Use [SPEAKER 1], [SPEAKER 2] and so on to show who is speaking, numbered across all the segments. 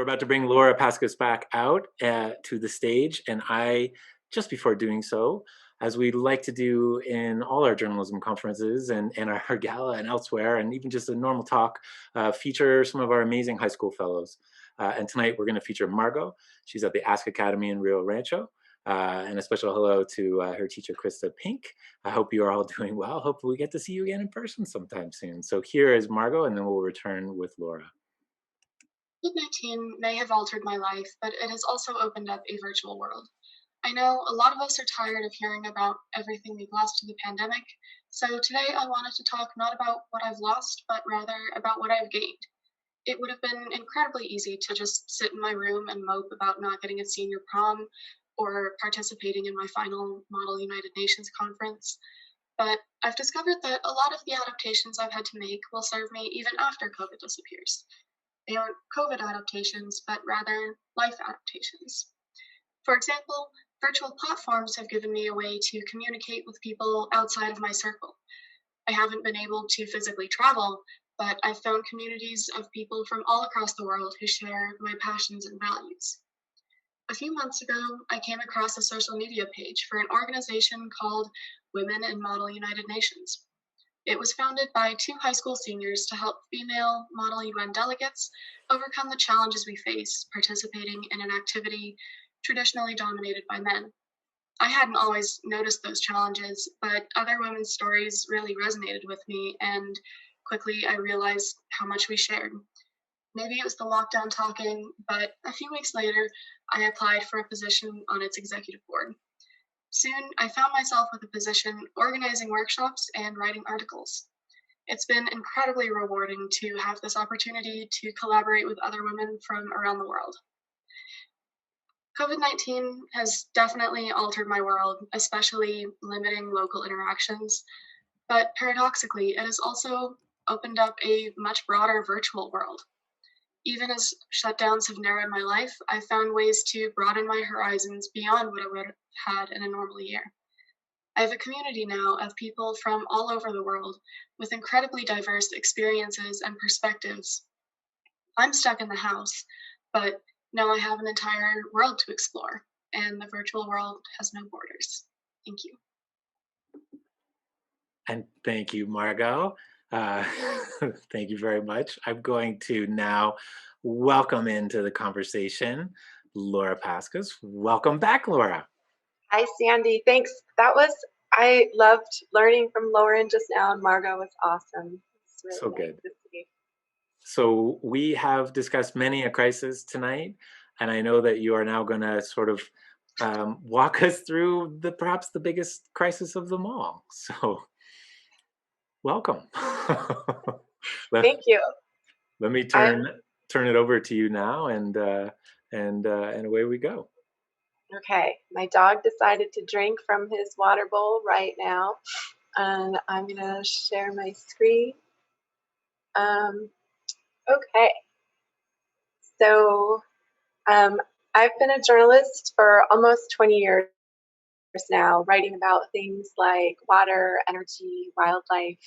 [SPEAKER 1] we're about to bring Laura Paskus back out to the stage, and just before doing so, as we like to do in all our journalism conferences and our gala and elsewhere, and even just a normal talk, feature some of our amazing high school fellows. And tonight we're going to feature Margot. She's at the Ask Academy in Rio Rancho. And a special hello to her teacher, Krista Pink. I hope you are all doing well. Hopefully we get to see you again in person sometime soon. So here is Margot, and then we'll return with Laura.
[SPEAKER 2] COVID-19 may have altered my life, but it has also opened up a virtual world. I know a lot of us are tired of hearing about everything we've lost to the pandemic, so today I wanted to talk not about what I've lost, but rather about what I've gained. It would have been incredibly easy to just sit in my room and mope about not getting a senior prom or participating in my final Model United Nations conference, but I've discovered that a lot of the adaptations I've had to make will serve me even after COVID disappears. They aren't COVID adaptations, but rather life adaptations. For example, virtual platforms have given me a way to communicate with people outside of my circle. I haven't been able to physically travel, but I've found communities of people from all across the world who share my passions and values. A few months ago, I came across a social media page for an organization called Women in Model United Nations. It was founded by 2 high school seniors to help female Model UN delegates overcome the challenges we face participating in an activity traditionally dominated by men. I hadn't always noticed those challenges, but other women's stories really resonated with me, and quickly I realized how much we shared. Maybe it was the lockdown talking, but a few weeks later, I applied for a position on its executive board. Soon, I found myself with a position organizing workshops and writing articles. It's been incredibly rewarding to have this opportunity to collaborate with other women from around the world. COVID-19 has definitely altered my world, especially limiting local interactions, but paradoxically, it has also opened up a much broader virtual world. Even as shutdowns have narrowed my life, I've found ways to broaden my horizons beyond what I would have had in a normal year. I have a community now of people from all over the world with incredibly diverse experiences and perspectives. I'm stuck in the house, but now I have an entire world to explore, and the virtual world has no borders. Thank you.
[SPEAKER 1] And thank you, Margot. Thank you very much. I'm going to now welcome into the conversation Laura Paskus. Welcome back, Laura.
[SPEAKER 3] Hi, Sandy. Thanks. I loved learning from Lauren just now, and Margot was awesome. It's really
[SPEAKER 1] so
[SPEAKER 3] nice
[SPEAKER 1] good.
[SPEAKER 3] To see.
[SPEAKER 1] So we have discussed many a crisis tonight, and I know that you are now going to sort of walk us through perhaps the biggest crisis of them all. So welcome.
[SPEAKER 3] Thank you.
[SPEAKER 1] Let me turn it over to you now, and away we go.
[SPEAKER 3] Okay, my dog decided to drink from his water bowl right now, and I'm gonna share my screen. Okay, so I've been a journalist for almost 20 years now, writing about things like water, energy, wildlife,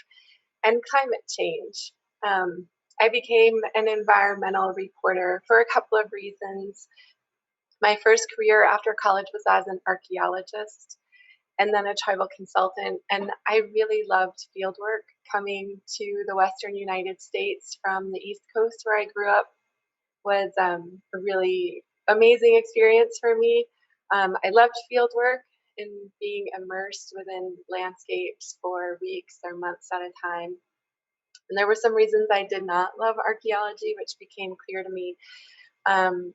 [SPEAKER 3] and climate change. I became an environmental reporter for a couple of reasons. My first career after college was as an archaeologist and then a tribal consultant, and I really loved field work. Coming to the Western United States from the East Coast where I grew up was a really amazing experience for me. I loved field work and being immersed within landscapes for weeks or months at a time. And there were some reasons I did not love archaeology, which became clear to me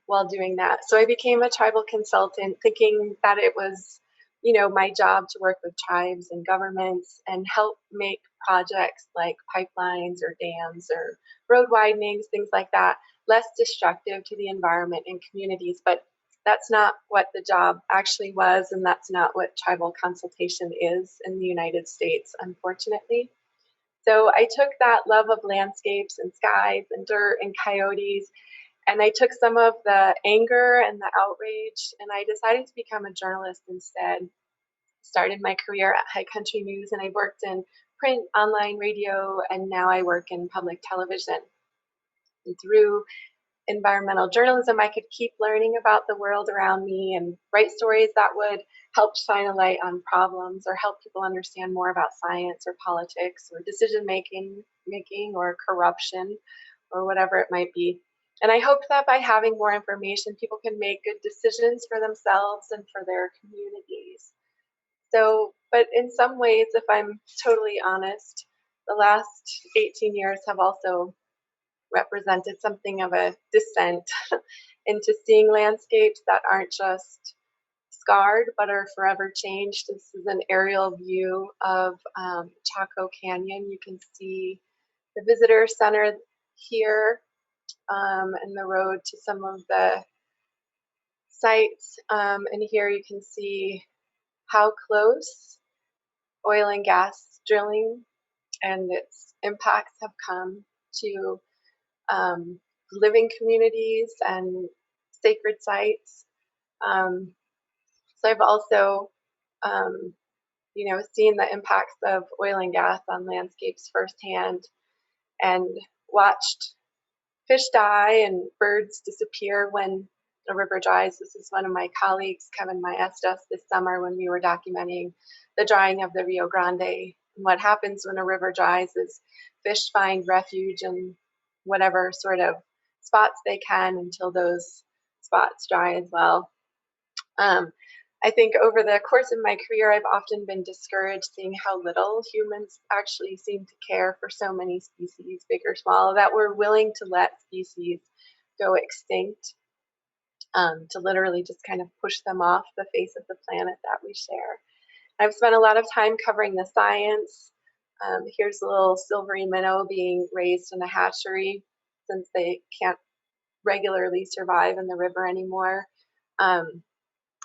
[SPEAKER 3] while doing that. So I became a tribal consultant, thinking that it was, my job to work with tribes and governments and help make projects like pipelines or dams or road widenings, things like that, less destructive to the environment and communities. But that's not what the job actually was, and that's not what tribal consultation is in the United States, unfortunately. So I took that love of landscapes and skies and dirt and coyotes, and I took some of the anger and the outrage, and I decided to become a journalist instead. Started my career at High Country News, and I worked in print, online radio, and now I work in public television. And through environmental journalism, I could keep learning about the world around me and write stories that would help shine a light on problems or help people understand more about science or politics or decision making or corruption or whatever it might be. And I hope that by having more information, people can make good decisions for themselves and for their communities. So, but in some ways, if I'm totally honest, the last 18 years have also represented something of a descent into seeing landscapes that aren't just scarred but are forever changed. This is an aerial view of Chaco Canyon. You can see the visitor center here and the road to some of the sites. And here you can see how close oil and gas drilling and its impacts have come to living communities and sacred sites. So I've also, seen the impacts of oil and gas on landscapes firsthand and watched fish die and birds disappear when a river dries. This is one of my colleagues, Kevin Maestas, this summer when we were documenting the drying of the Rio Grande. And what happens when a river dries is fish find refuge in whatever sort of spots they can until those spots dry as well. I think over the course of my career, I've often been discouraged seeing how little humans actually seem to care for so many species, big or small, that we're willing to let species go extinct, to literally just kind of push them off the face of the planet that we share. I've spent a lot of time covering the science. Here's a little silvery minnow being raised in a hatchery since they can't regularly survive in the river anymore.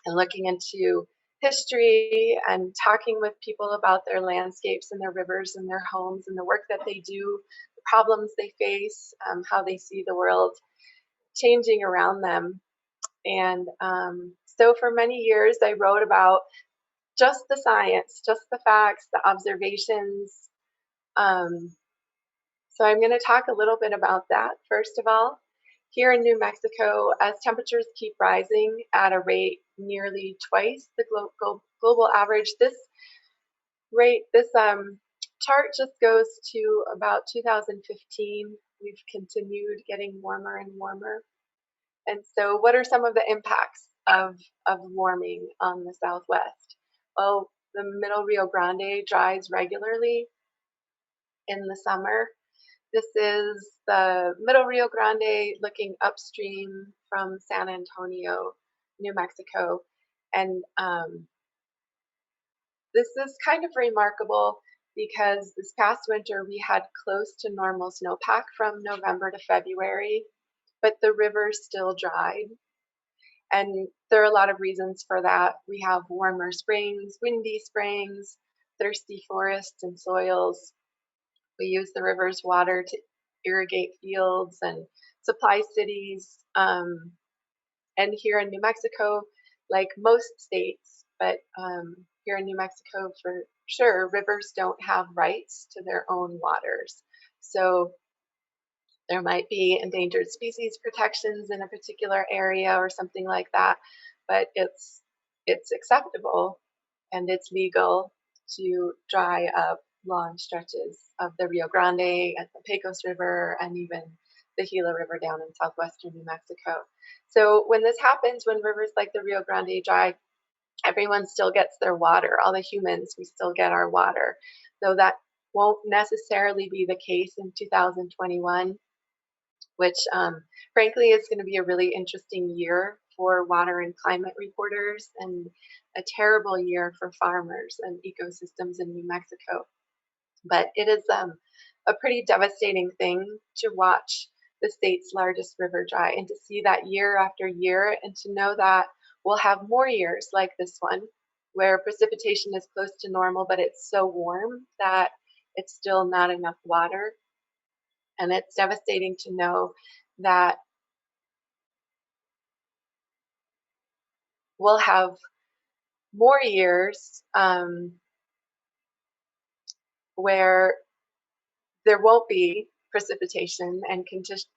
[SPEAKER 3] And looking into history and talking with people about their landscapes and their rivers and their homes and the work that they do, the problems they face, how they see the world changing around them. And so for many years, I wrote about just the science, just the facts, the observations. So I'm going to talk a little bit about that, first of all. Here in New Mexico, as temperatures keep rising at a rate nearly twice the global average, this chart just goes to about 2015. We've continued getting warmer and warmer. And so what are some of the impacts of warming on the Southwest? Well, the middle Rio Grande dries regularly in the summer. This is the middle Rio Grande looking upstream from San Antonio, New Mexico. And this is kind of remarkable because this past winter we had close to normal snowpack from November to February, but the river still dried. And there are a lot of reasons for that. We have warmer springs, windy springs, thirsty forests and soils. We use the river's water to irrigate fields and supply cities. And here in New Mexico, like most states, but here in New Mexico for sure, rivers don't have rights to their own waters. So there might be endangered species protections in a particular area or something like that, but it's acceptable and it's legal to dry up long stretches of the Rio Grande and the Pecos River and even the Gila River down in southwestern New Mexico. So when this happens, when rivers like the Rio Grande dry, everyone still gets their water. All the humans, we still get our water. Though that won't necessarily be the case in 2021, which frankly is going to be a really interesting year for water and climate reporters and a terrible year for farmers and ecosystems in New Mexico. But it is a pretty devastating thing to watch the state's largest river dry and to see that year after year and to know that we'll have more years like this one where precipitation is close to normal, but it's so warm that it's still not enough water. And it's devastating to know that we'll have more years where there won't be precipitation, and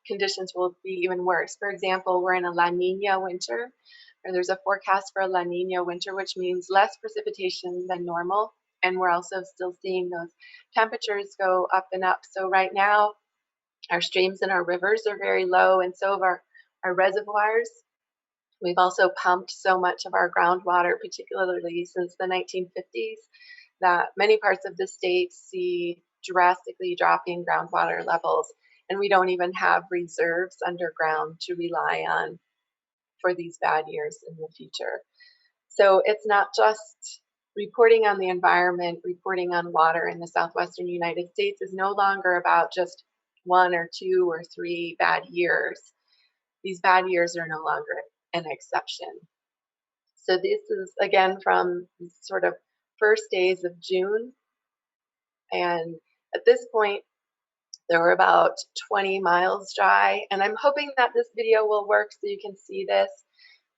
[SPEAKER 3] conditions will be even worse. For example, we're in a La Nina winter, or there's a forecast for a La Nina winter, which means less precipitation than normal. And we're also still seeing those temperatures go up and up. So right now, our streams and our rivers are very low, and so are our reservoirs. We've also pumped so much of our groundwater, particularly since the 1950s, that many parts of the state see drastically dropping groundwater levels, and we don't even have reserves underground to rely on for these bad years in the future. So it's not just reporting on the environment, reporting on water in the southwestern United States is no longer about just 1 or 2 or 3 bad years. These bad years are no longer an exception. So this is again from sort of first days of June. And at this point, there were about 20 miles dry. And I'm hoping that this video will work so you can see this.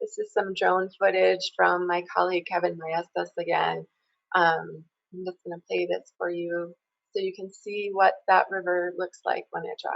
[SPEAKER 3] This is some drone footage from my colleague Kevin Maestas again. I'm just going to play this for you so you can see what that river looks like when it dries.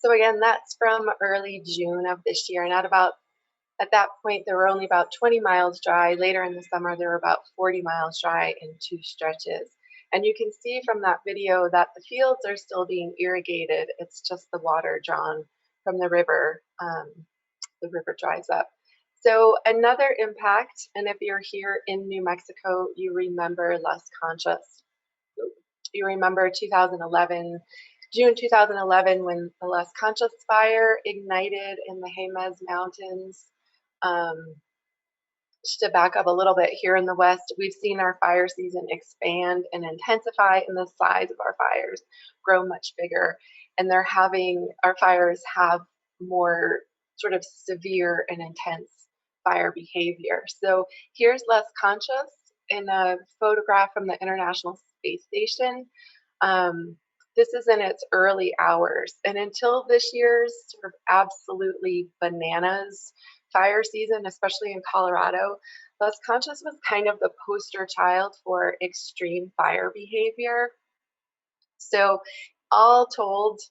[SPEAKER 3] So again, that's from early June of this year. And at that point, there were only about 20 miles dry. Later in the summer, there were about 40 miles dry in 2 stretches. And you can see from that video that the fields are still being irrigated. It's just the water drawn from the river. The river dries up. So another impact, and if you're here in New Mexico, you remember Las Conchas. You remember 2011, June 2011, when the Las Conchas fire ignited in the Jemez Mountains. Just to back up a little bit, here in the West, we've seen our fire season expand and intensify, and the size of our fires grow much bigger. And our fires have more sort of severe and intense fire behavior. So here's Las Conchas in a photograph from the International Space Station. This is in its early hours. And until this year's sort of absolutely bananas fire season, especially in Colorado, Las Conchas was kind of the poster child for extreme fire behavior. So all told,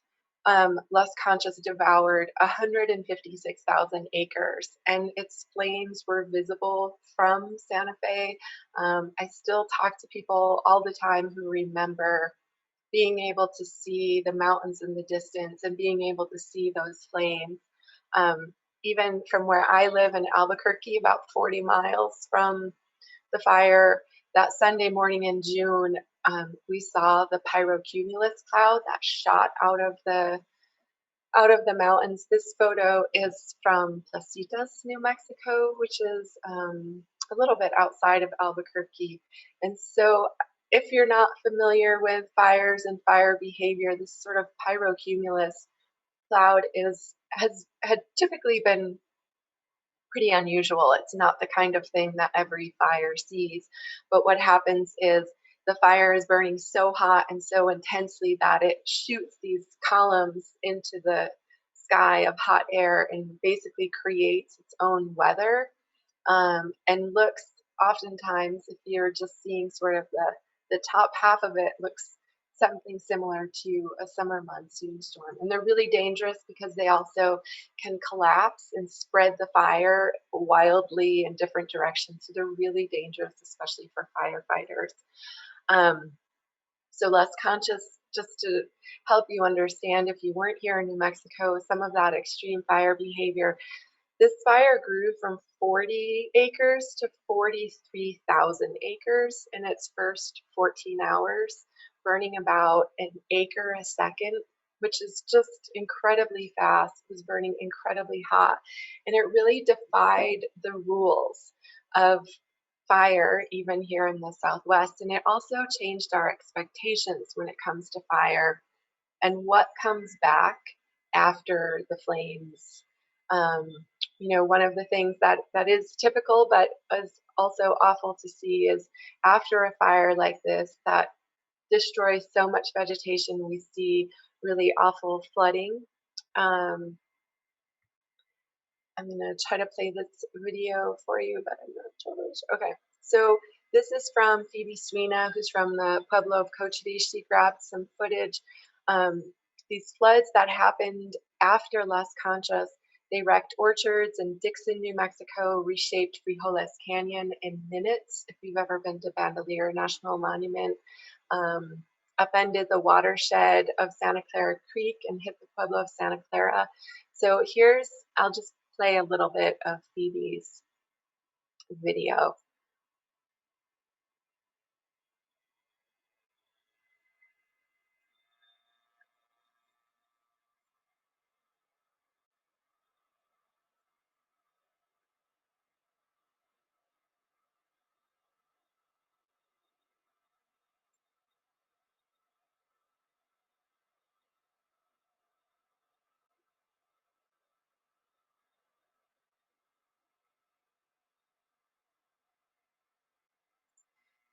[SPEAKER 3] Las Conchas devoured 156,000 acres, and its flames were visible from Santa Fe. I still talk to people all the time who remember being able to see the mountains in the distance and being able to see those flames. Even from where I live in Albuquerque, about 40 miles from the fire, that Sunday morning in June, we saw the pyrocumulus cloud that shot out of the mountains. This photo is from Precipice, New Mexico, which is a little bit outside of Albuquerque. And so if you're not familiar with fires and fire behavior, this sort of pyrocumulus cloud had typically been pretty unusual. It's not the kind of thing that every fire sees. But what happens is the fire is burning so hot and so intensely that it shoots these columns into the sky of hot air and basically creates its own weather, and looks oftentimes, if you're just seeing sort of the top half of it, looks something similar to a summer monsoon storm. And they're really dangerous because they also can collapse and spread the fire wildly in different directions. So they're really dangerous, especially for firefighters. So less conscious, just to help you understand, if you weren't here in New Mexico, some of that extreme fire behavior. This fire grew from 40 acres to 43,000 acres in its first 14 hours, burning about an acre a second, which is just incredibly fast. It was burning incredibly hot. And it really defied the rules of fire, even here in the Southwest. And it also changed our expectations when it comes to fire and what comes back after the flames. Um, one of the things that is typical, but is also awful to see, is after a fire like this that destroys so much vegetation, we see really awful flooding. I'm going to try to play this video for you, but I'm not totally sure. Okay, so this is from Phoebe Swina, who's from the Pueblo of Cochiti. She grabbed some footage. These floods that happened after Las Conchas, they wrecked orchards in Dixon, New Mexico, reshaped Frijoles Canyon in minutes. If you've ever been to Bandelier National Monument, upended the watershed of Santa Clara Creek and hit the Pueblo of Santa Clara. So I'll just play a little bit of Phoebe's video.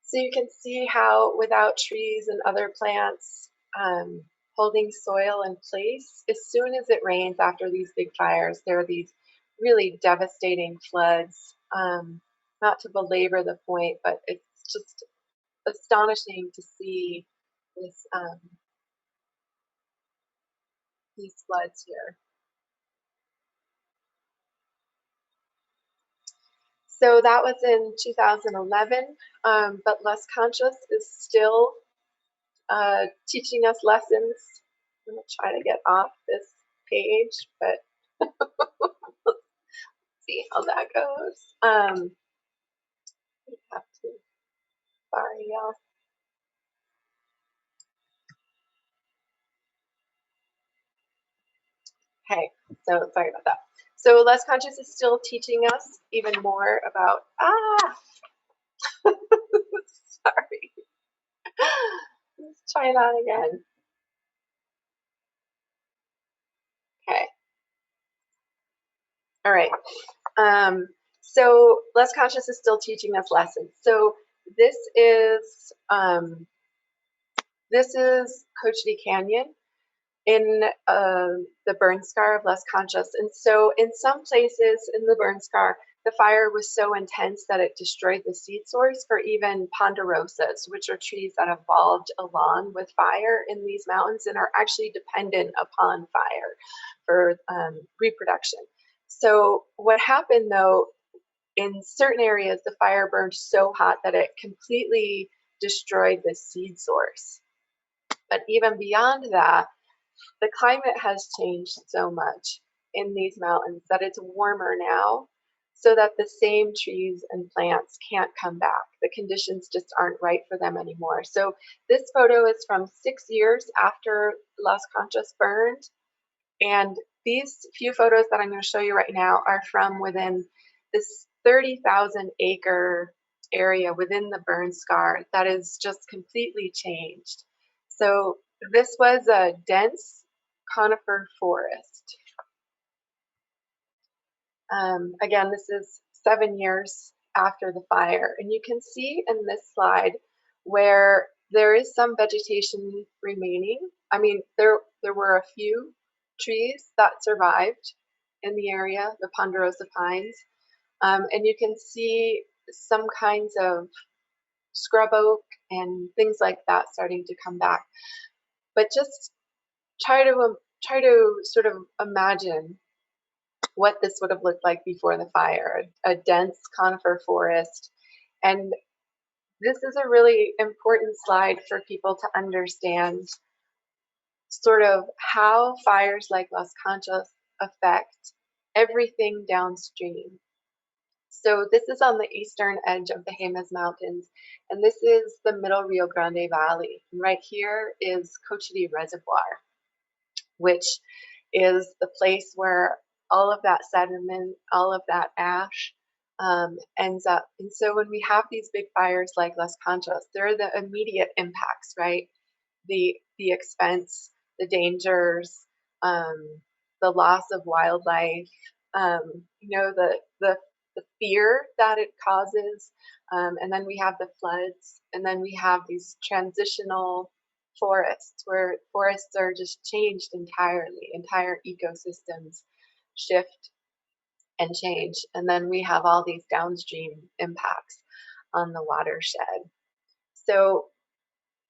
[SPEAKER 3] So you can see how without trees and other plants holding soil in place, as soon as it rains after these big fires, there are these really devastating floods. Not to belabor the point, but it's just astonishing to see these floods here. So that was in 2011, but Las Conchas is still teaching us lessons. I'm going to try to get off this page, but let's see how that goes. We have to, sorry, y'all. Okay, so sorry about that. So Las Conchas is still teaching us even more about, sorry. Let's try that again. Okay. All right. So Less Conscious is still teaching us lessons. So this is Cochiti Canyon in the burn scar of Las Conchas. And so in some places in the burn scar, the fire was so intense that it destroyed the seed source for even ponderosas, which are trees that evolved along with fire in these mountains and are actually dependent upon fire for reproduction. So what happened, though, in certain areas, the fire burned so hot that it completely destroyed the seed source. But even beyond that, the climate has changed so much in these mountains that it's warmer now, so that the same trees and plants can't come back. The conditions just aren't right for them anymore. So this photo is from 6 years after Las Conchas burned. And these few photos that I'm going to show you right now are from within this 30,000 acre area within the burn scar that is just completely changed. So this was a dense conifer forest. Again, this is 7 years after the fire. And you can see in this slide where there is some vegetation remaining. I mean, there were a few trees that survived in the area, the ponderosa pines. And you can see some kinds of scrub oak and things like that starting to come back. But just try to sort of imagine what this would have looked like before the fire, a dense conifer forest. And This is a really important slide for people to understand sort of how fires like Las Conchas affect everything downstream. So this is on the eastern edge of the Jemez Mountains, and this is the middle Rio Grande Valley. And right here is Cochiti Reservoir, which is the place where all of that sediment, all of that ash ends up. And so when we have these big fires like Las Conchas, there are the immediate impacts, right? The expense, the dangers, the loss of wildlife, the fear that it causes, and then we have the floods, and then we have these transitional forests where forests are just changed entirely, entire ecosystems shift and change, and then we have all these downstream impacts on the watershed. So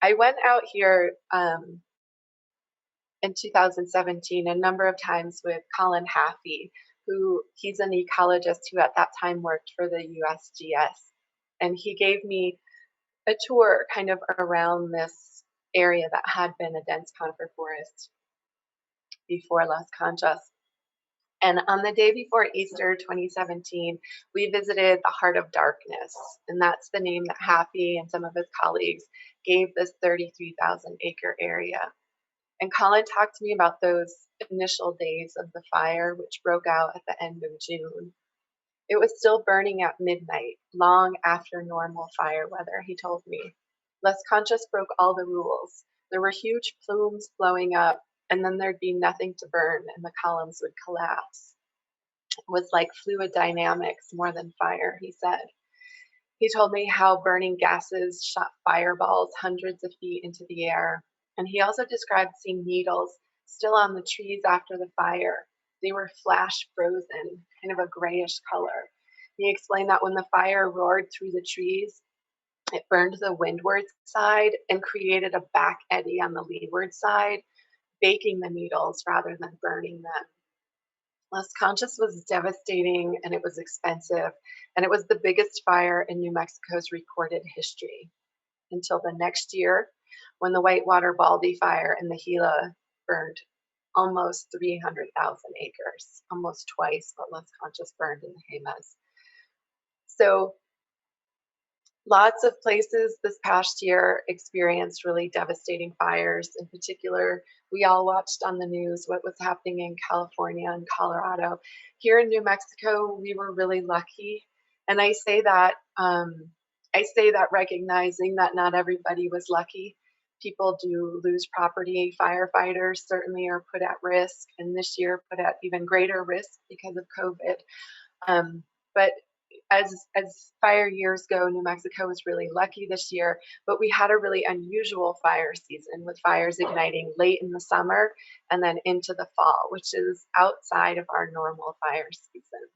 [SPEAKER 3] I went out here in 2017 a number of times with Colin Haffey, who he's an ecologist who at that time worked for the USGS. And he gave me a tour kind of around this area that had been a dense conifer forest before Las Conchas. And on the day before Easter 2017, we visited the Heart of Darkness. And that's the name that Haffey and some of his colleagues gave this 33,000 acre area. And Colin talked to me about those initial days of the fire, which broke out at the end of June. It was still burning at midnight, long after normal fire weather, he told me. Las Conchas broke all the rules. There were huge plumes blowing up, and then there'd be nothing to burn, and the columns would collapse. It was like fluid dynamics more than fire, he said. He told me how burning gases shot fireballs hundreds of feet into the air. And he also described seeing needles still on the trees after the fire. They were flash frozen, kind of a grayish color. He explained that when the fire roared through the trees, it burned the windward side and created a back eddy on the leeward side, baking the needles rather than burning them. Las Conchas was devastating and it was expensive, and it was the biggest fire in New Mexico's recorded history until the next year when the Whitewater Baldy fire in the Gila burned almost 300,000 acres, almost twice what Las Conchas burned in the Jemez. So lots of places this past year experienced really devastating fires. In particular, we all watched on the news what was happening in California and Colorado. Here in New Mexico, we were really lucky. And I say that recognizing that not everybody was lucky. People do lose property. Firefighters certainly are put at risk, and this year put at even greater risk because of COVID. But as fire years go, New Mexico was really lucky this year, but we had a really unusual fire season with fires igniting late in the summer and then into the fall, which is outside of our normal fire season.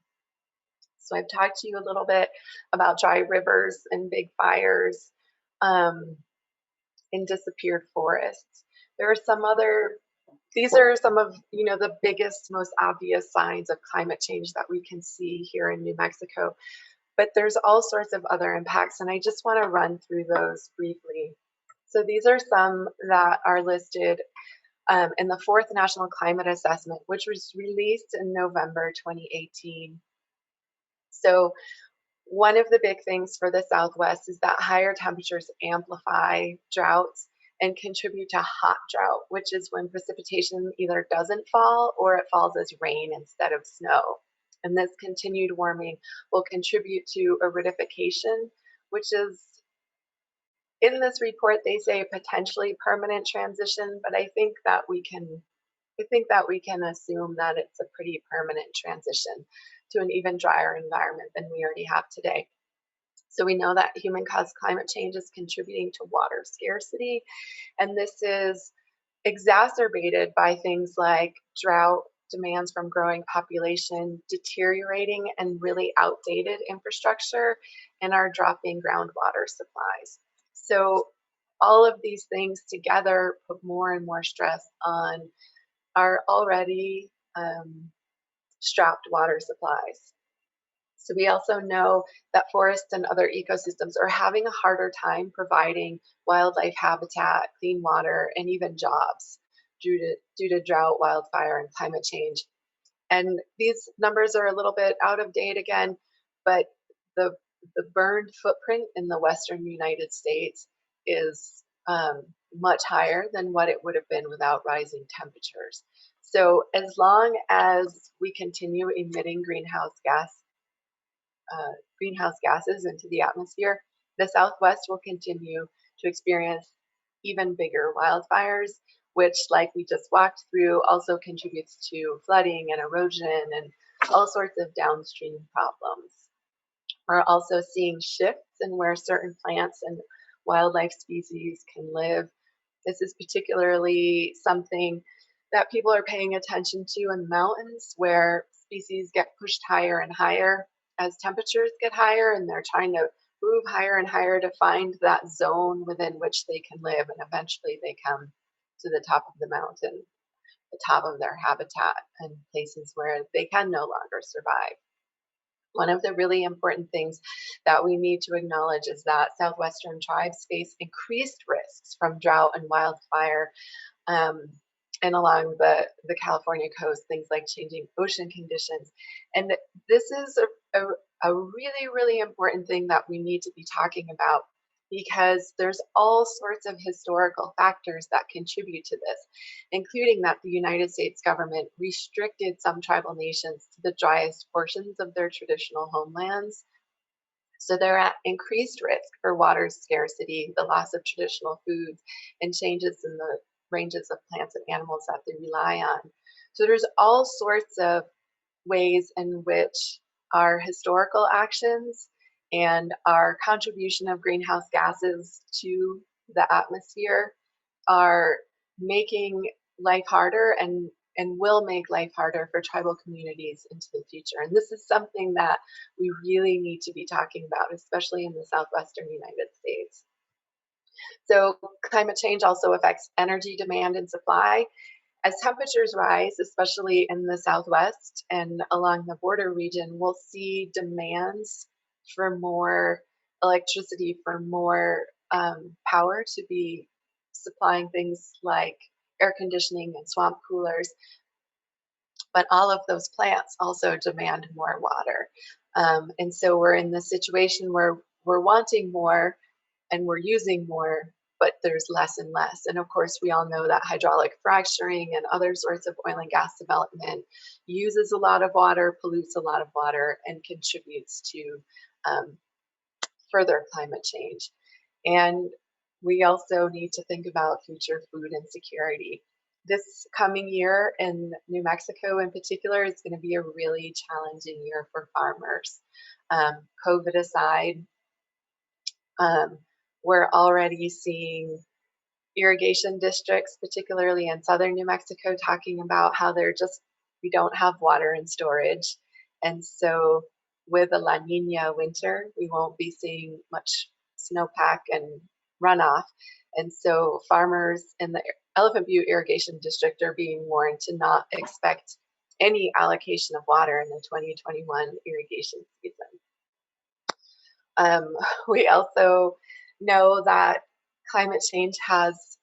[SPEAKER 3] So I've talked to you a little bit about dry rivers and big fires in disappeared forests. These are some of the biggest, most obvious signs of climate change that we can see here in New Mexico. But there's all sorts of other impacts, and I just want to run through those briefly. So these are some that are listed in the fourth National Climate Assessment, which was released in November 2018. So one of the big things for the Southwest is that higher temperatures amplify droughts and contribute to hot drought, which is when precipitation either doesn't fall or it falls as rain instead of snow. And this continued warming will contribute to aridification, which is, in this report, they say potentially permanent transition, but I think that we can assume that it's a pretty permanent transition to an even drier environment than we already have today. So we know that human-caused climate change is contributing to water scarcity, and this is exacerbated by things like drought, demands from growing population, deteriorating and really outdated infrastructure, and our dropping groundwater supplies. So all of these things together put more and more stress on our already strapped water supplies. So we also know that forests and other ecosystems are having a harder time providing wildlife habitat, clean water, and even jobs due to drought, wildfire, and climate change. And these numbers are a little bit out of date again, but the the burned footprint in the western United States is much higher than what it would have been without rising temperatures. So as long as we continue emitting greenhouse gases into the atmosphere, the Southwest will continue to experience even bigger wildfires, which, like we just walked through, also contributes to flooding and erosion and all sorts of downstream problems. We're also seeing shifts in where certain plants and wildlife species can live. This is particularly something that people are paying attention to in the mountains, where species get pushed higher and higher as temperatures get higher, and they're trying to move higher and higher to find that zone within which they can live. And eventually they come to the top of the mountain, the top of their habitat, and places where they can no longer survive. One of the really important things that we need to acknowledge is that Southwestern tribes face increased risks from drought and wildfire, um, and along the California coast, things like changing ocean conditions. And this is a really, really important thing that we need to be talking about, because there's all sorts of historical factors that contribute to this, including that the United States government restricted some tribal nations to the driest portions of their traditional homelands. So they're at increased risk for water scarcity, the loss of traditional foods, and changes in the ranges of plants and animals that they rely on. So there's all sorts of ways in which our historical actions and our contribution of greenhouse gases to the atmosphere are making life harder, and will make life harder for tribal communities into the future. And this is something that we really need to be talking about, especially in the southwestern United States. So climate change also affects energy demand and supply. As temperatures rise, especially in the Southwest and along the border region, we'll see demands for more electricity, for more power to be supplying things like air conditioning and swamp coolers. But all of those plants also demand more water. And so we're in this situation where we're wanting more and we're using more, but there's less and less. And of course, we all know that hydraulic fracturing and other sorts of oil and gas development uses a lot of water, pollutes a lot of water, and contributes to further climate change. And we also need to think about future food insecurity. This coming year in New Mexico in particular is going to be a really challenging year for farmers. COVID aside, we're already seeing irrigation districts, particularly in southern New Mexico, talking about how we don't have water in storage. And so with a La Nina winter, we won't be seeing much snowpack and runoff. And so farmers in the Elephant Butte Irrigation District are being warned to not expect any allocation of water in the 2021 irrigation season. We also know that climate change has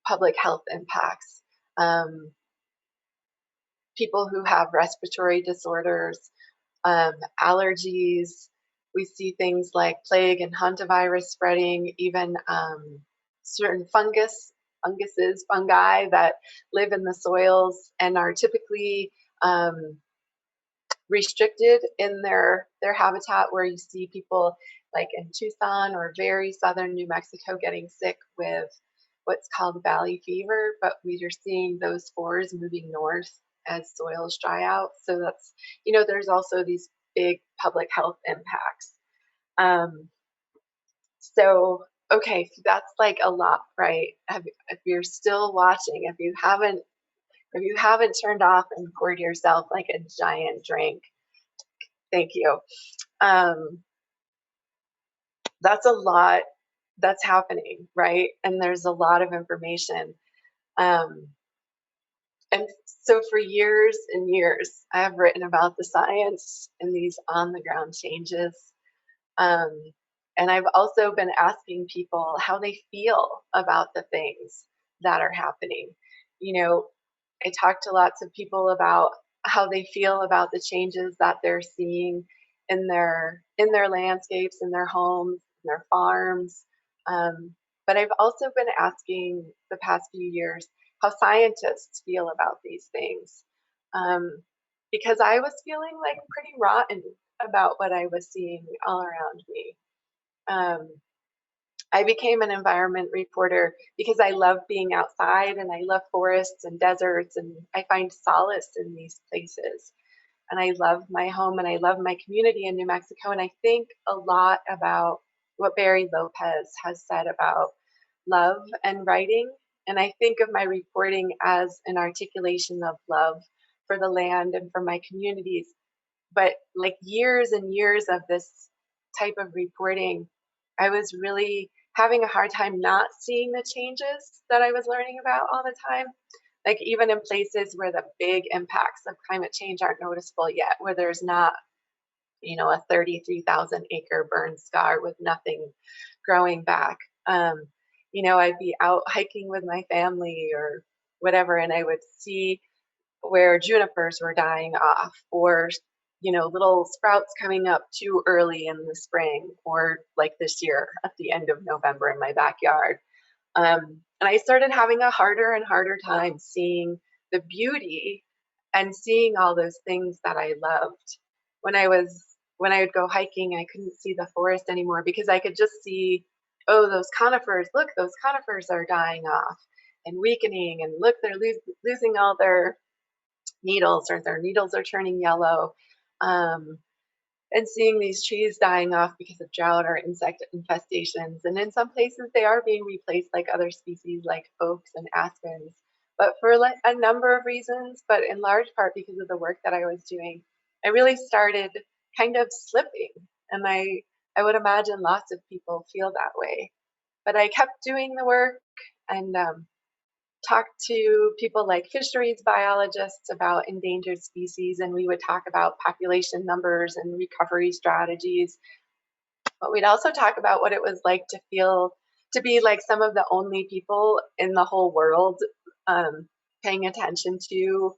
[SPEAKER 3] public health impacts. People who have respiratory disorders, allergies, we see things like plague and hantavirus spreading, even certain fungi that live in the soils and are typically restricted in their habitat, where you see people like in Tucson or very southern New Mexico getting sick with what's called valley fever, but we are seeing those spores moving north as soils dry out. So that's, there's also these big public health impacts. So, okay, so that's like a lot, right? If you're still watching, if you haven't turned off and poured yourself like a giant drink, thank you. That's a lot that's happening, right? And there's a lot of information. And So for years and years, I have written about the science and these on the ground changes. Um, and I've also been asking people how they feel about the things that are happening. You know, I talk to lots of people about how they feel about the changes that they're seeing in their landscapes, in their homes, in their farms. But I've also been asking the past few years how scientists feel about these things, um, because I was feeling like pretty rotten about what I was seeing all around me. Um, I became an environment reporter because I love being outside and I love forests and deserts, and I find solace in these places. And I love my home and I love my community in New Mexico. And I think a lot about what Barry Lopez has said about love and writing. And I think of my reporting as an articulation of love for the land and for my communities. But like years and years of this type of reporting, I was really having a hard time not seeing the changes that I was learning about all the time. Like even in places where the big impacts of climate change aren't noticeable yet, where there's not, a 33,000 acre burn scar with nothing growing back. Um, I'd be out hiking with my family or whatever, and I would see where junipers were dying off, or little sprouts coming up too early in the spring, or like this year at the end of November in my backyard. And I started having a harder and harder time seeing the beauty and seeing all those things that I loved. When I would go hiking, I couldn't see the forest anymore because I could just see, oh, those conifers, look, those conifers are dying off and weakening, and look, they're losing all their needles, or their needles are turning yellow. Um, and seeing these trees dying off because of drought or insect infestations. And in some places, they are being replaced like other species like oaks and aspens. But for like a number of reasons, but in large part because of the work that I was doing, I really started kind of slipping. And I would imagine lots of people feel that way. But I kept doing the work and talked to people like fisheries biologists about endangered species, and we would talk about population numbers and recovery strategies. But we'd also talk about what it was like to feel to be like some of the only people in the whole world paying attention to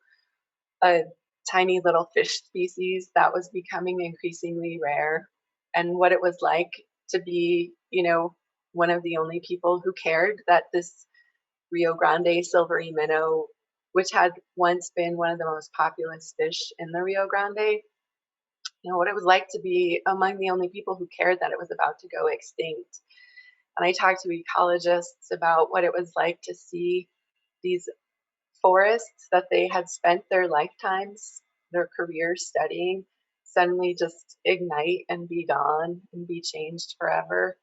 [SPEAKER 3] a tiny little fish species that was becoming increasingly rare, and what it was like to be, one of the only people who cared that this Rio Grande silvery minnow, which had once been one of the most populous fish in the Rio Grande, what it was like to be among the only people who cared that it was about to go extinct. And I talked to ecologists about what it was like to see these forests that they had spent their lifetimes, their careers studying, suddenly just ignite and be gone and be changed forever.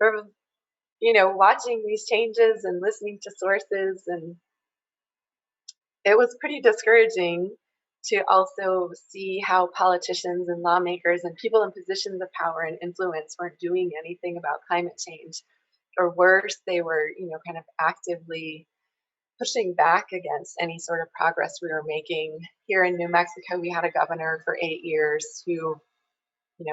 [SPEAKER 3] Or, watching these changes and listening to sources, and it was pretty discouraging to also see how politicians and lawmakers and people in positions of power and influence weren't doing anything about climate change. Or worse, they were, kind of actively pushing back against any sort of progress we were making. Here in New Mexico, we had a governor for 8 years who,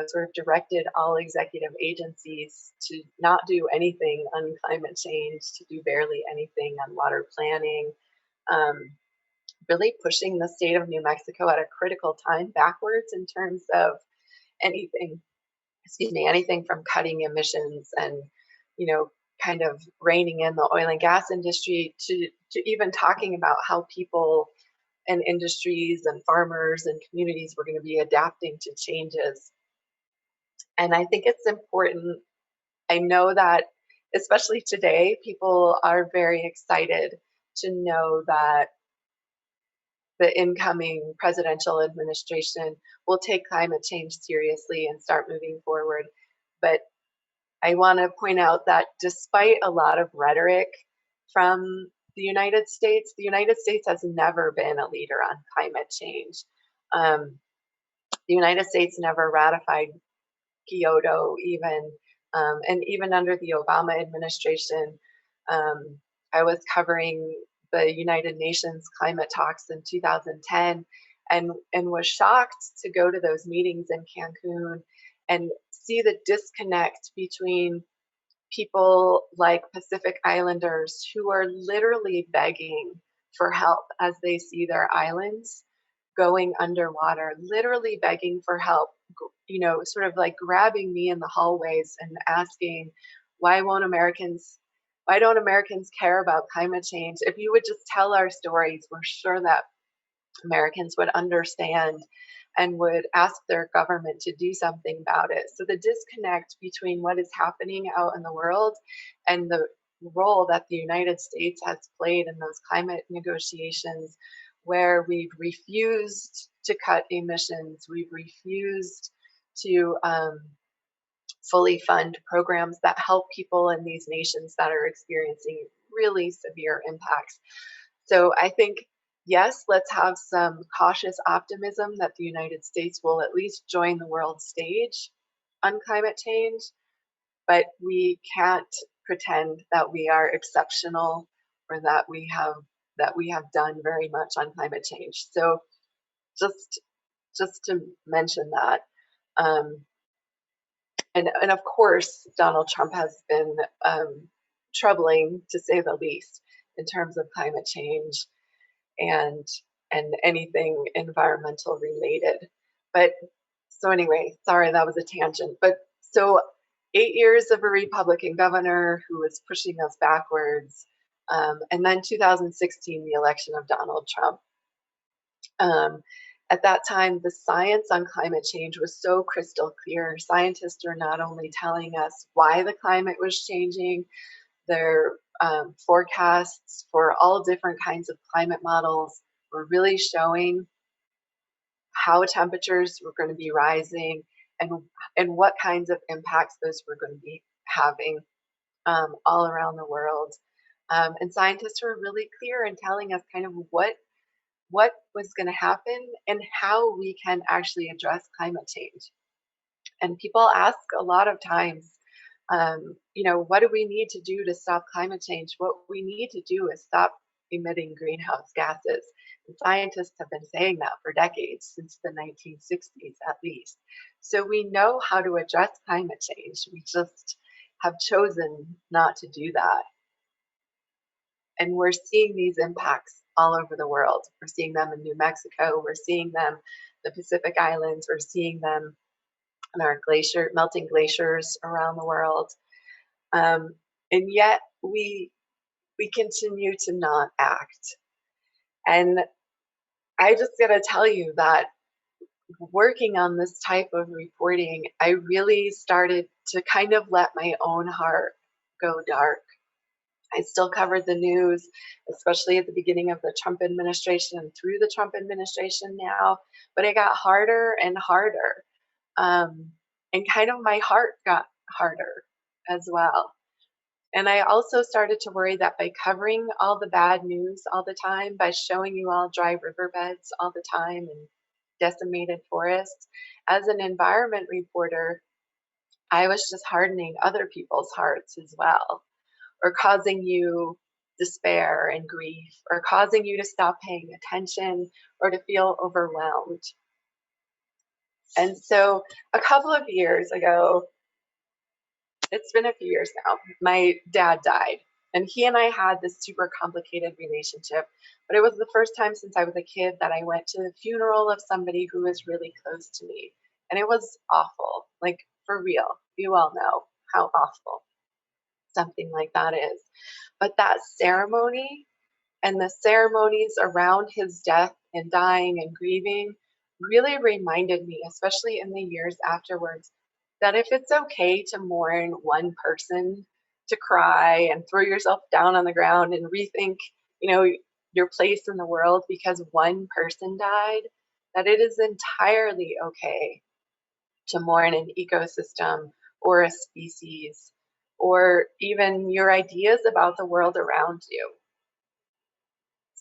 [SPEAKER 3] sort of directed all executive agencies to not do anything on climate change, to do barely anything on water planning. Um, really pushing the state of New Mexico at a critical time backwards in terms of anything, anything from cutting emissions and, kind of reining in the oil and gas industry to even talking about how people and industries and farmers and communities were going to be adapting to changes. And I think it's important. I know that especially today, people are very excited to know that the incoming presidential administration will take climate change seriously and start moving forward. But I want to point out that despite a lot of rhetoric from the United States has never been a leader on climate change. The United States never ratified Kyoto, even, and even under the Obama administration, I was covering the United Nations climate talks in 2010, and was shocked to go to those meetings in Cancun and see the disconnect between people like Pacific Islanders who are literally begging for help as they see their islands going underwater, literally begging for help, sort of like grabbing me in the hallways and asking, why don't Americans care about climate change? If you would just tell our stories, we're sure that Americans would understand and would ask their government to do something about it. So the disconnect between what is happening out in the world and the role that the United States has played in those climate negotiations, where we've refused to cut emissions, we've refused to fully fund programs that help people in these nations that are experiencing really severe impacts. So I think, yes, let's have some cautious optimism that the United States will at least join the world stage on climate change, but we can't pretend that we are exceptional or that we have done very much on climate change. So just to mention that. And of course, Donald Trump has been troubling, to say the least, in terms of climate change and anything environmental related. But so anyway, sorry, that was a tangent. But so 8 years of a Republican governor who was pushing us backwards, and then 2016, the election of Donald Trump. At that time, the science on climate change was so crystal clear. Scientists are not only telling us why the climate was changing, their forecasts for all different kinds of climate models were really showing how temperatures were going to be rising and what kinds of impacts those were going to be having all around the world. And scientists were really clear in telling us kind of what was going to happen and how we can actually address climate change. And people ask a lot of times, what do we need to do to stop climate change? What we need to do is stop emitting greenhouse gases. And scientists have been saying that for decades, since the 1960s at least. So we know how to address climate change. We just have chosen not to do that. And we're seeing these impacts all over the world. We're seeing them in New Mexico. We're seeing them in the Pacific Islands. We're seeing them in our melting glaciers around the world. And yet we continue to not act. And I just got to tell you that working on this type of reporting, I really started to kind of let my own heart go dark. I still covered the news, especially at the beginning of the Trump administration and through the Trump administration now, but it got harder and harder. And kind of my heart got harder as well. And I also started to worry that by covering all the bad news all the time, by showing you all dry riverbeds all the time and decimated forests, as an environment reporter, I was just hardening other people's hearts as well, or causing you despair and grief, or causing you to stop paying attention or to feel overwhelmed. And so a couple of years ago, it's been a few years now, my dad died. And he and I had this super complicated relationship. But it was the first time since I was a kid that I went to the funeral of somebody who was really close to me. And it was awful, like for real. You all know how awful something like that is. But that ceremony and the ceremonies around his death and dying and grieving really reminded me, especially in the years afterwards, that if it's okay to mourn one person, to cry and throw yourself down on the ground and rethink, your place in the world because one person died, that it is entirely okay to mourn an ecosystem or a species or even your ideas about the world around you.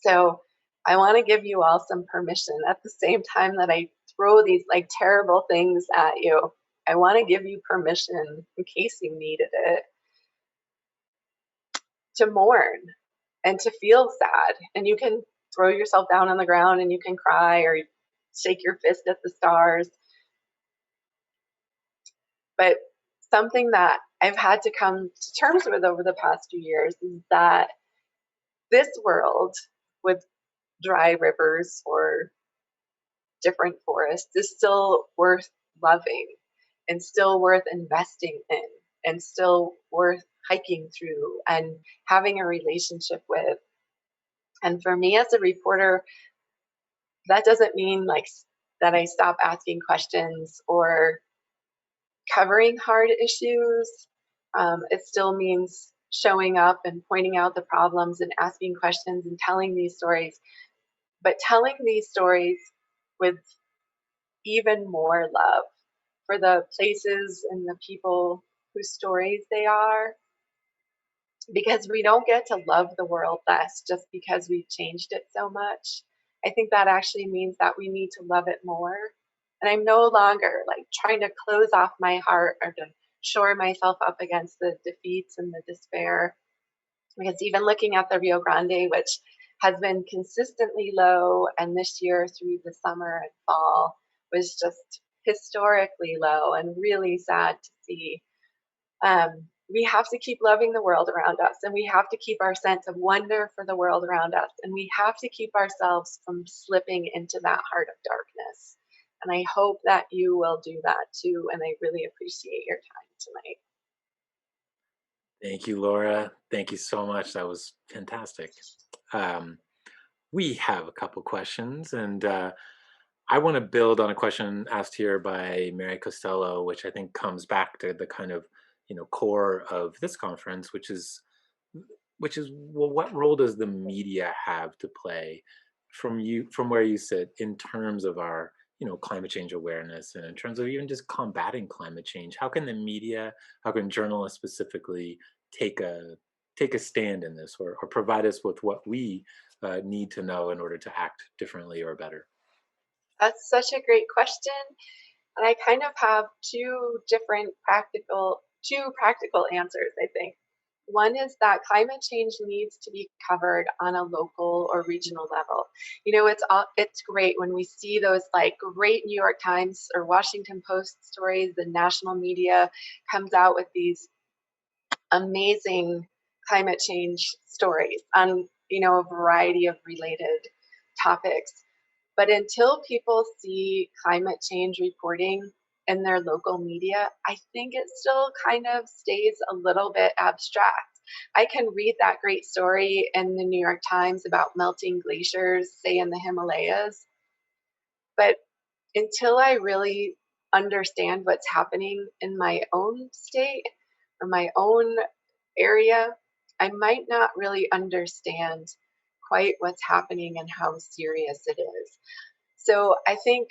[SPEAKER 3] So I want to give you all some permission at the same time that I throw these like terrible things at you. I want to give you permission, in case you needed it, to mourn and to feel sad. And you can throw yourself down on the ground and you can cry or shake your fist at the stars. But something that I've had to come to terms with over the past few years is that this world with dry rivers or different forests is still worth loving and still worth investing in and still worth hiking through and having a relationship with. And for me as a reporter, that doesn't mean like that I stop asking questions or covering hard issues. It still means showing up and pointing out the problems and asking questions and telling these stories, but telling these stories with even more love for the places and the people whose stories they are, because we don't get to love the world less just because we've changed it so much. I think that actually means that we need to love it more. And I'm no longer like trying to close off my heart or to shore myself up against the defeats and the despair. Because even looking at the Rio Grande, which has been consistently low, and this year through the summer and fall was just historically low and really sad to see. We have to keep loving the world around us, and we have to keep our sense of wonder for the world around us, and we have to keep ourselves from slipping into that heart of darkness. And I hope that you will do that too, and I really appreciate your time tonight.
[SPEAKER 1] Thank you, Laura. Thank you so much. That was fantastic. Um, we have a couple questions, and I want to build on a question asked here by Mary Costello, which I think comes back to the kind of core of this conference, which is well, what role does the media have to play from where you sit in terms of our climate change awareness and in terms of even just combating climate change? How can the media, how can journalists specifically take a stand in this, or provide us with what we need to know in order to act differently or better?
[SPEAKER 3] That's such a great question. And I kind of have two practical answers, I think. One is that climate change needs to be covered on a local or regional level. It's great when we see those like great New York Times or Washington Post stories. The national media comes out with these amazing climate change stories on a variety of related topics. But until people see climate change reporting in their local media, I think it still kind of stays a little bit abstract. I can read that great story in the New York Times about melting glaciers, say in the Himalayas, but until I really understand what's happening in my own state or my own area, I might not really understand quite what's happening and how serious it is. So I think,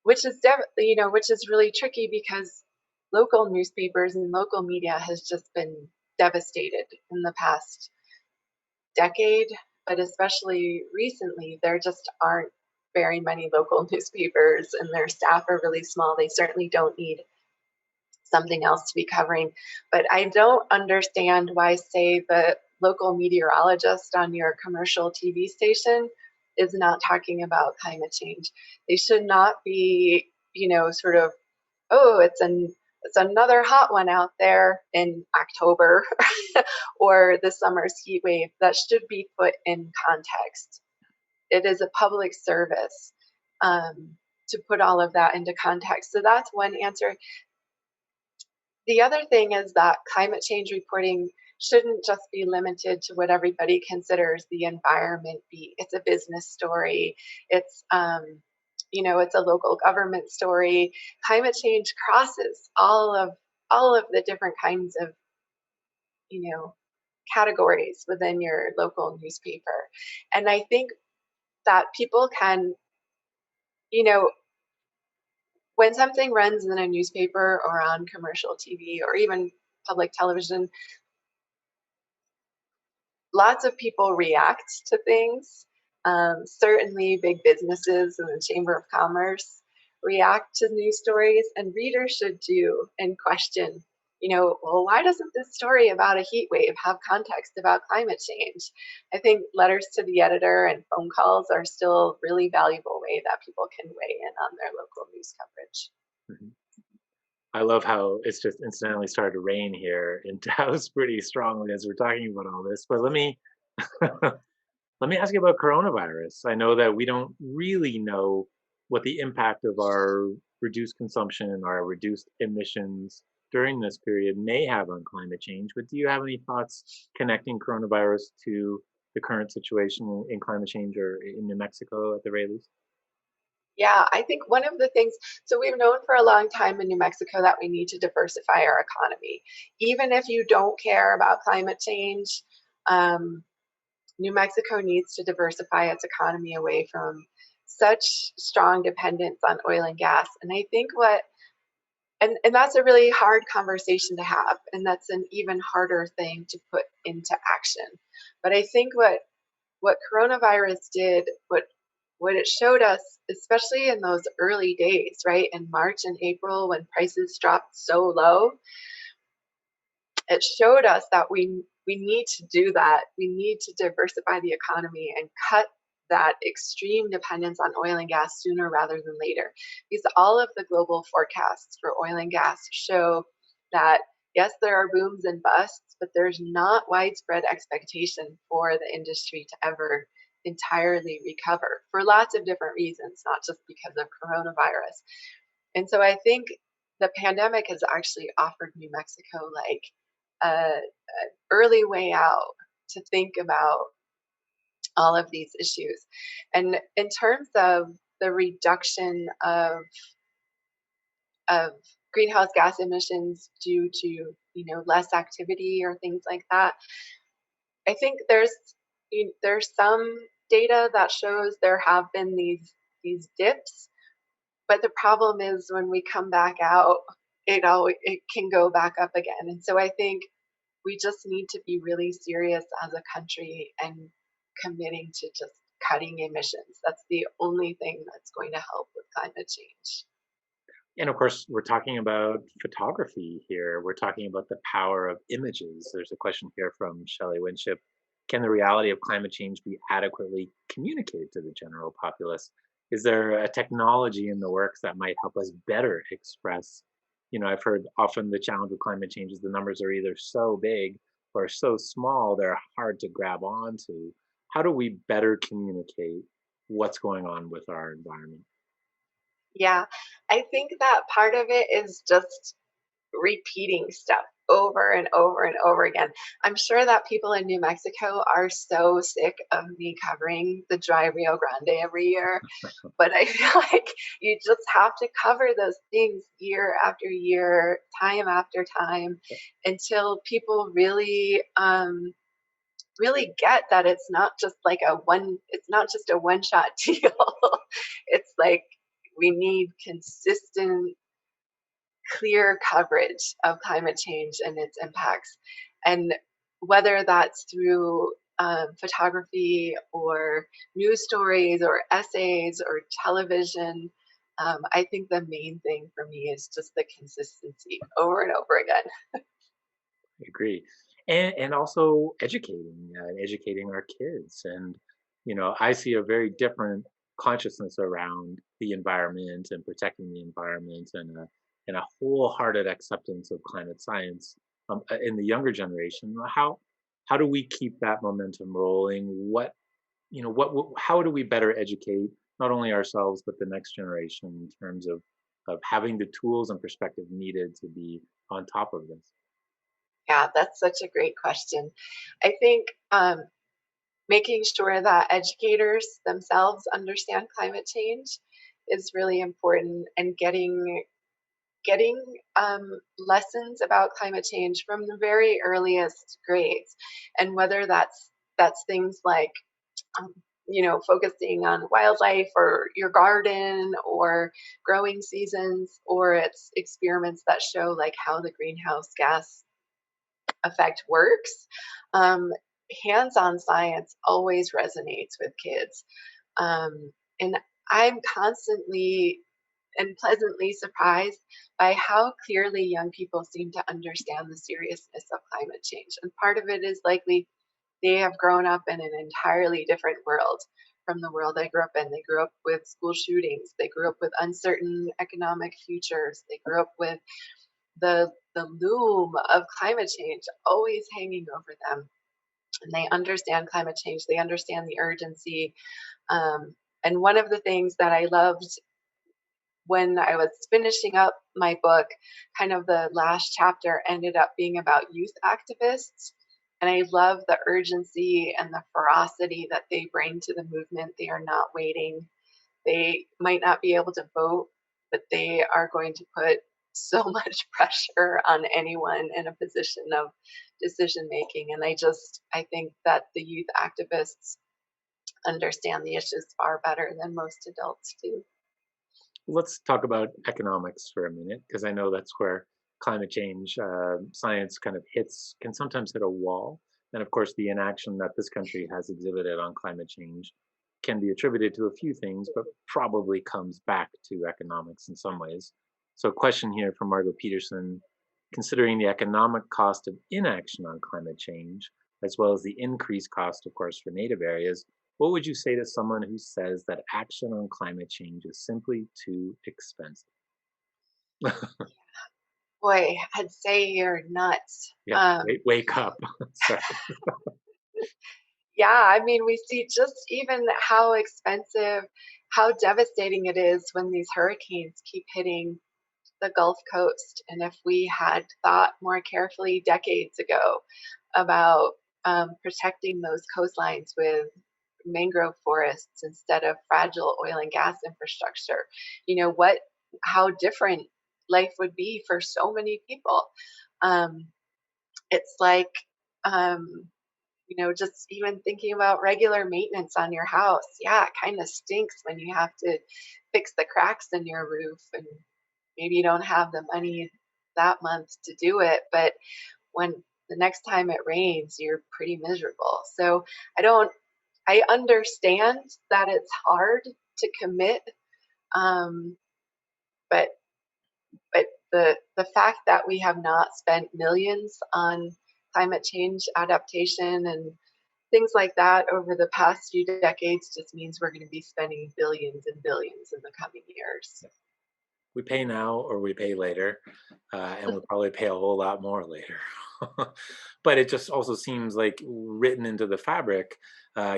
[SPEAKER 3] which is really tricky because local newspapers and local media has just been devastated in the past decade, but especially recently, there just aren't very many local newspapers and their staff are really small. They certainly don't need something else to be covering. But I don't understand why, say, the local meteorologist on your commercial TV station is not talking about climate change. They should not be, sort of, oh, it's another hot one out there in October or the summer's heat wave. That should be put in context. It is a public service to put all of that into context. So that's one answer. The other thing is that climate change reporting shouldn't just be limited to what everybody considers the environment be. It's a business story. It's it's a local government story. Climate change crosses all of the different kinds of categories within your local newspaper. And I think that people can, when something runs in a newspaper or on commercial TV or even public television, lots of people react to things. Certainly, big businesses and the Chamber of Commerce react to news stories, and readers should do and question well, why doesn't this story about a heat wave have context about climate change? I think letters to the editor and phone calls are still a really valuable way that people can weigh in on their local news coverage.
[SPEAKER 1] Mhm. I love how it's just incidentally started to rain here in Taos pretty strongly as we're talking about all this. But let me let me ask you about coronavirus. I know that we don't really know what the impact of our reduced consumption, our reduced emissions during this period may have on climate change. But do you have any thoughts connecting coronavirus to the current situation in climate change or in New Mexico at the very least?
[SPEAKER 3] Yeah, I think one of the things, so we've known for a long time in New Mexico that we need to diversify our economy. Even if you don't care about climate change, um, New Mexico needs to diversify its economy away from such strong dependence on oil and gas. And I think and that's a really hard conversation to have. And that's an even harder thing to put into action. But I think what coronavirus did, what it showed us, especially in those early days, right, in March and April when prices dropped so low, it showed us that we need to do that. We need to diversify the economy and cut that extreme dependence on oil and gas sooner rather than later. Because all of the global forecasts for oil and gas show that yes, there are booms and busts, but there's not widespread expectation for the industry to ever entirely recover for lots of different reasons, not just because of coronavirus. And so I think the pandemic has actually offered New Mexico like a early way out to think about all of these issues. And in terms of the reduction of greenhouse gas emissions due to less activity or things like that, I think there's some data that shows there have been these dips, but the problem is when we come back out, it can go back up again. And so I think we just need to be really serious as a country and committing to just cutting emissions. That's the only thing that's going to help with climate change.
[SPEAKER 1] And of course, we're talking about photography here. We're talking about the power of images. There's a question here from Shelley Winship. Can the reality of climate change be adequately communicated to the general populace? Is there a technology in the works that might help us better express? I've heard often the challenge with climate change is the numbers are either so big or so small, they're hard to grab onto. How do we better communicate what's going on with our environment?
[SPEAKER 3] Yeah, I think that part of it is just repeating stuff over and over and over again. I'm sure that people in New Mexico are so sick of me covering the dry Rio Grande every year, but I feel like you just have to cover those things year after year, time after time, until people really get that it's not just a one shot deal. It's like we need consistent, clear coverage of climate change and its impacts. And whether that's through photography or news stories or essays or television, I think the main thing for me is just the consistency over and over again.
[SPEAKER 1] I agree. And also educating our kids. And, I see a very different consciousness around the environment and protecting the environment and a wholehearted acceptance of climate science in the younger generation. How do we keep that momentum rolling? How do we better educate not only ourselves, but the next generation in terms of having the tools and perspective needed to be on top of this?
[SPEAKER 3] Yeah, that's such a great question. I think making sure that educators themselves understand climate change is really important, and getting lessons about climate change from the very earliest grades, and whether that's things like um, focusing on wildlife or your garden or growing seasons, or it's experiments that show like how the greenhouse gas effect works. um, Hands-on science always resonates with kids, and I'm constantly and pleasantly surprised by how clearly young people seem to understand the seriousness of climate change. And part of it is likely they have grown up in an entirely different world from the world I grew up in. They grew up with school shootings. They grew up with uncertain economic futures. They grew up with the loom of climate change always hanging over them. And they understand climate change. They understand the urgency. And one of the things that I loved when I was finishing up my book, kind of the last chapter ended up being about youth activists. And I love the urgency and the ferocity that they bring to the movement. They are not waiting. They might not be able to vote, but they are going to put so much pressure on anyone in a position of decision making. And I think that the youth activists understand the issues far better than most adults do.
[SPEAKER 1] Let's talk about economics for a minute, because I know that's where climate change science kind of can sometimes hit a wall. And of course, the inaction that this country has exhibited on climate change can be attributed to a few things, but probably comes back to economics in some ways. So, a question here from Margot Peterson: considering the economic cost of inaction on climate change, as well as the increased cost, of course, for native areas, what would you say to someone who says that action on climate change is simply too expensive?
[SPEAKER 3] Boy, I'd say you're nuts.
[SPEAKER 1] Yeah, wake up. Sorry.
[SPEAKER 3] Yeah, I mean, we see just even how expensive, how devastating it is when these hurricanes keep hitting the Gulf Coast. And if we had thought more carefully decades ago about protecting those coastlines with mangrove forests instead of fragile oil and gas infrastructure, how different life would be for so many people. Um, it's like, um, just even thinking about regular maintenance on your house. Yeah, it kind of stinks when you have to fix the cracks in your roof and maybe you don't have the money that month to do it. But when the next time it rains, you're pretty miserable. So I understand that it's hard to commit, um, but but the fact that we have not spent millions on climate change adaptation and things like that over the past few decades just means we're going to be spending billions and billions in the coming years.
[SPEAKER 1] We pay now or we pay later, and we'll probably pay a whole lot more later. But it just also seems like written into the fabric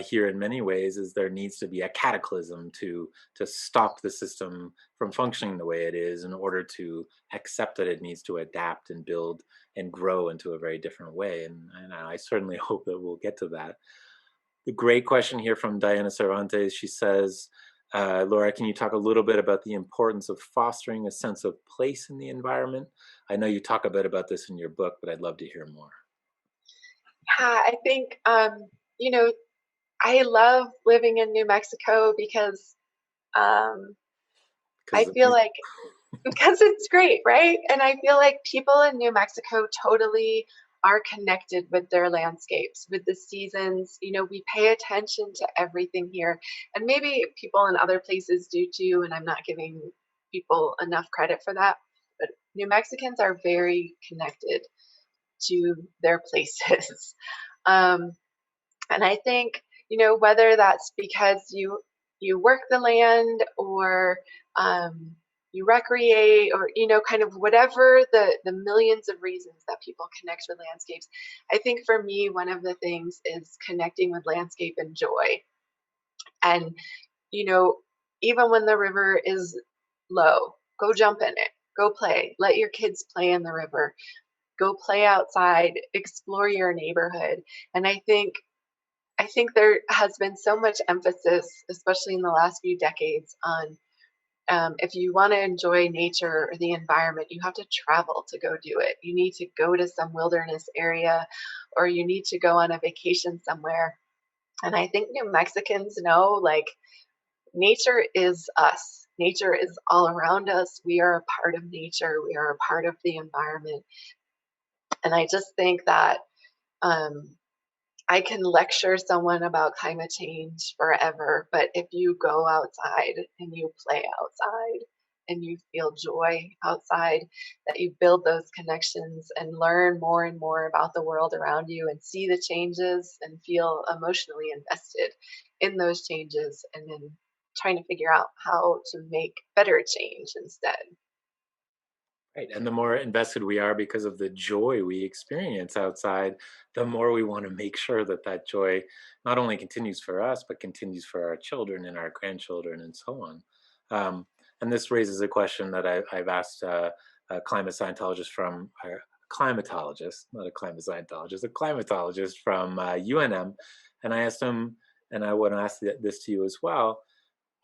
[SPEAKER 1] here in many ways is there needs to be a cataclysm to stop the system from functioning the way it is in order to accept that it needs to adapt and build and grow into a very different way. And I certainly hope that we'll get to that. The great question here from Diana Cervantes. She says, Laura, can you talk a little bit about the importance of fostering a sense of place in the environment? I know you talk a bit about this in your book, but I'd love to hear more.
[SPEAKER 3] Yeah, I think, I love living in New Mexico because I feel like because it's great, right? And I feel like people in New Mexico totally are connected with their landscapes, with the seasons. We pay attention to everything here. And maybe people in other places do too, and I'm not giving people enough credit for that. But New Mexicans are very connected to their places. Um, and I think, whether that's because you work the land or you recreate or, kind of whatever the millions of reasons that people connect with landscapes. I think for me, one of the things is connecting with landscape and joy. And, you know, even when the river is low, go jump in it, go play, let your kids play in the river, go play outside, explore your neighborhood. And I think there has been so much emphasis, especially in the last few decades, on if you want to enjoy nature or the environment, you have to travel to go do it. You need to go to some wilderness area or you need to go on a vacation somewhere. And I think New Mexicans know like nature is us. Nature is all around us. We are a part of nature. We are a part of the environment. And I just think that um, I can lecture someone about climate change forever, but if you go outside and you play outside and you feel joy outside, that you build those connections and learn more and more about the world around you and see the changes and feel emotionally invested in those changes, and then trying to figure out how to make better change instead.
[SPEAKER 1] Right. And the more invested we are because of the joy we experience outside, the more we want to make sure that that joy not only continues for us, but continues for our children and our grandchildren and so on. And this raises a question that I've asked a climate scientologist from, climatologist, not a climate scientologist, a climatologist from UNM. And I asked him, and I want to ask this to you as well,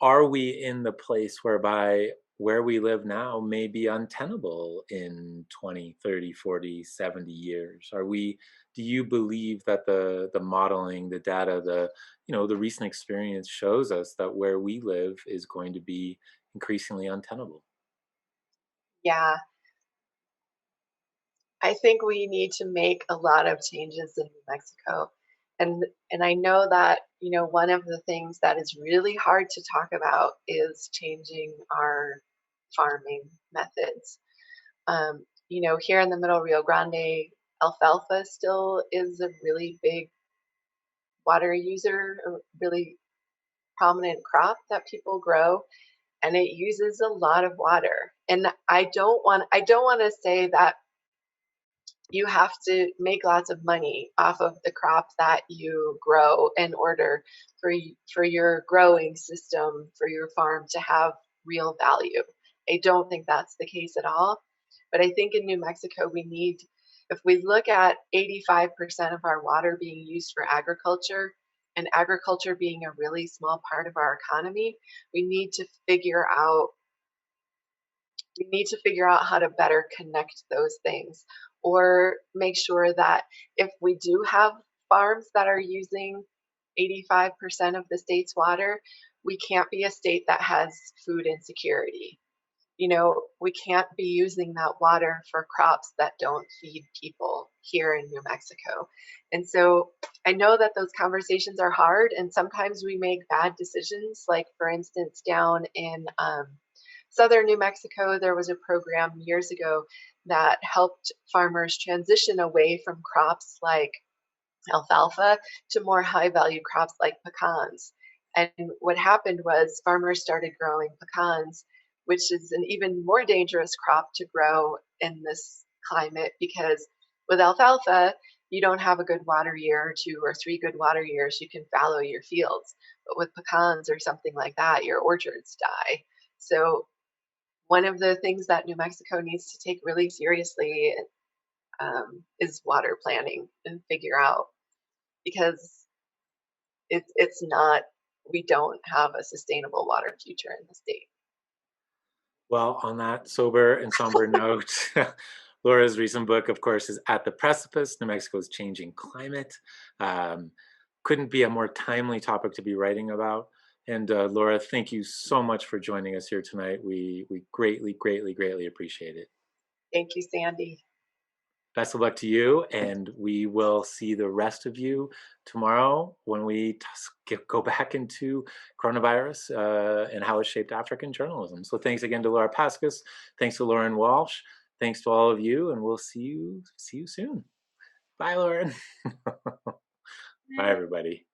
[SPEAKER 1] are we in the place whereby where we live now may be untenable in 20, 30, 40, 70 years? Are we, do you believe that the modeling, the data, the recent experience shows us that where we live is going to be increasingly untenable?
[SPEAKER 3] Yeah, I think we need to make a lot of changes in New Mexico. And I know that, one of the things that is really hard to talk about is changing our farming methods. Here in the middle Rio Grande, alfalfa still is a really big water user, a really prominent crop that people grow, and it uses a lot of water. And I don't want to say that you have to make lots of money off of the crop that you grow in order for your growing system, for your farm to have real value. I don't think that's the case at all. But I think in New Mexico, if we look at 85% of our water being used for agriculture, and agriculture being a really small part of our economy, we need to figure out we need to figure out how to better connect those things, or make sure that if we do have farms that are using 85% of the state's water, we can't be a state that has food insecurity. We can't be using that water for crops that don't feed people here in New Mexico. And so I know that those conversations are hard, and sometimes we make bad decisions. Like, for instance, down in southern New Mexico, there was a program years ago that helped farmers transition away from crops like alfalfa to more high value crops like pecans. And what happened was farmers started growing pecans, which is an even more dangerous crop to grow in this climate, because with alfalfa, you don't have a good water year or two or three good water years, you can fallow your fields. But with pecans or something like that, your orchards die. So one of the things that New Mexico needs to take really seriously is water planning, and figure out, because it's not, we don't have a sustainable water future in the state.
[SPEAKER 1] Well, on that sober and somber note, Laura's recent book, of course, is At the Precipice, New Mexico's Changing Climate. Um, couldn't be a more timely topic to be writing about. And Laura, thank you so much for joining us here tonight. We greatly, greatly, greatly appreciate it.
[SPEAKER 3] Thank you, Sandy.
[SPEAKER 1] Best of luck to you, and we will see the rest of you tomorrow when we go back into coronavirus and how it shaped African journalism. So thanks again to Laura Paskus. Thanks to Lauren Walsh. Thanks to all of you, and we'll see you soon. Bye, Lauren. Bye, everybody.